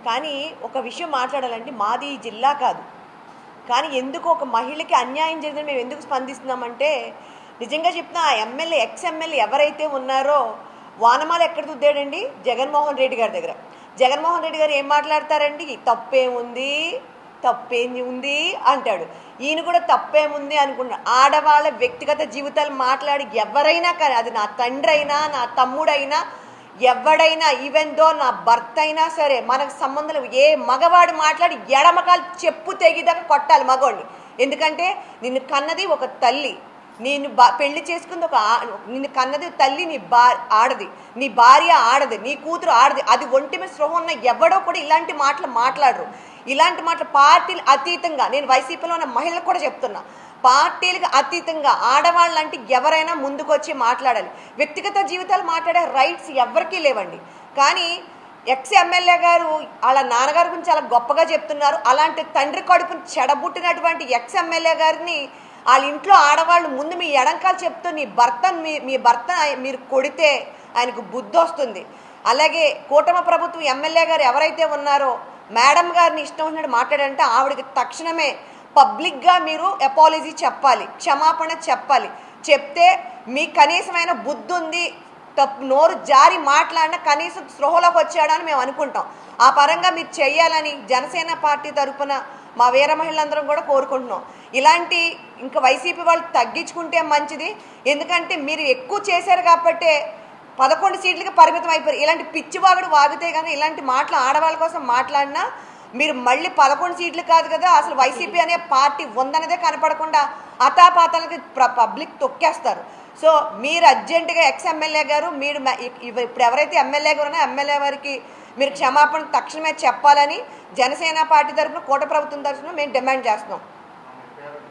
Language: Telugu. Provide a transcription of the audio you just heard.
కానీ ఒక విషయం మాట్లాడాలంటే మాది ఈ జిల్లా కాదు. కానీ ఎందుకు ఒక మహిళకి అన్యాయం జరిగిందని మేము ఎందుకు స్పందిస్తున్నామంటే నిజంగా చెప్తున్నా ఆ ఎమ్మెల్యే ఎమ్మెల్యే ఎవరైతే ఉన్నారో వానమాల ఎక్కడ దుద్దాడండి జగన్మోహన్ రెడ్డి గారి దగ్గర. జగన్మోహన్ రెడ్డి గారు ఏం మాట్లాడతారండి, తప్పేముంది తప్పేంది ఉంది అంటాడు. ఈయన కూడా తప్పేముంది అనుకున్నాడు. ఆడవాళ్ళ వ్యక్తిగత జీవితాలు మాట్లాడి ఎవరైనా కానీ అది నా తండ్రి అయినా నా తమ్ముడైనా ఎవడైనా ఈవెన్ దో నా భర్త అయినా సరే మనకు సంబంధం ఏ మగవాడు మాట్లాడి ఎడమకాలు చెప్పు తెగిదాకా కొట్టాలి మగవాడిని. ఎందుకంటే నిన్ను కన్నది ఒక తల్లి, నేను పెళ్లి చేసుకుంది నిన్ను కన్నది తల్లి, నీ ఆడది, నీ భార్య ఆడది, నీ కూతురు ఆడది. అది ఒంటి మీద స్పృహ ఉన్న ఎవడో కూడా ఇలాంటి మాటలు మాట్లాడరు. ఇలాంటి మాటలు పార్టీలు అతీతంగా నేను వైసీపీలో ఉన్న మహిళలకు కూడా చెప్తున్నా, పార్టీలకు అతీతంగా ఆడవాళ్ళు అంటే ఎవరైనా ముందుకు వచ్చి మాట్లాడాలి. వ్యక్తిగత జీవితాలు మాట్లాడే రైట్స్ ఎవరికీ లేవండి. కానీ ఎమ్మెల్యే గారు వాళ్ళ నాన్నగారి గురించి చాలా గొప్పగా చెప్తున్నారు. అలాంటి తండ్రి కడుపుని చెడబుట్టినటువంటి ఎమ్మెల్యే గారిని వాళ్ళ ఇంట్లో ఆడవాళ్ళు ముందు మీ ఎడంకాలు చెప్తూ మీ భర్త మీరు కొడితే ఆయనకు బుద్ధి వస్తుంది. అలాగే కూటమి ప్రభుత్వం ఎమ్మెల్యే గారు ఎవరైతే ఉన్నారో మేడం గారిని ఇష్టం ఉన్నట్టు మాట్లాడంటే ఆవిడకి తక్షణమే పబ్లిక్గా మీరు అపాలజీ చెప్పాలి, క్షమాపణ చెప్పాలి. చెప్తే మీ కనీసమైన బుద్ధి ఉంది, నోరు జారి మాట్లాడిన కనీసం స్పృహలోకి వచ్చాడని మేము అనుకుంటాం. ఆ పరంగా మీరు చెయ్యాలని జనసేన పార్టీ తరఫున మా వీర మహిళలందరం కూడా కోరుకుంటున్నాం. ఇలాంటి ఇంకా వైసీపీ వాళ్ళు తగ్గించుకుంటే మంచిది. ఎందుకంటే మీరు ఎక్కువ చేశారు కాబట్టి 11 సీట్లకి పరిమితం అయిపోయారు. ఇలాంటి పిచ్చివాగుడు వాగితే కానీ ఇలాంటి మాటలు ఆడవాళ్ళ కోసం మాట్లాడినా మీరు మళ్ళీ 11 సీట్లు కాదు కదా, అసలు వైసీపీ అనే పార్టీ ఉందన్నదే కనపడకుండా అతాపాతాలకి పబ్లిక్ తొక్కేస్తారు. సో మీరు అర్జెంటుగా ఎమ్మెల్యే గారు మీరు ఇప్పుడు ఎవరైతే ఎమ్మెల్యే గారు ఉన్నారో ఎమ్మెల్యే వారికి మీరు క్షమాపణ తక్షణమే చెప్పాలని జనసేన పార్టీ తరఫున కూటమి ప్రభుత్వం తరఫున మేము డిమాండ్ చేస్తున్నాం.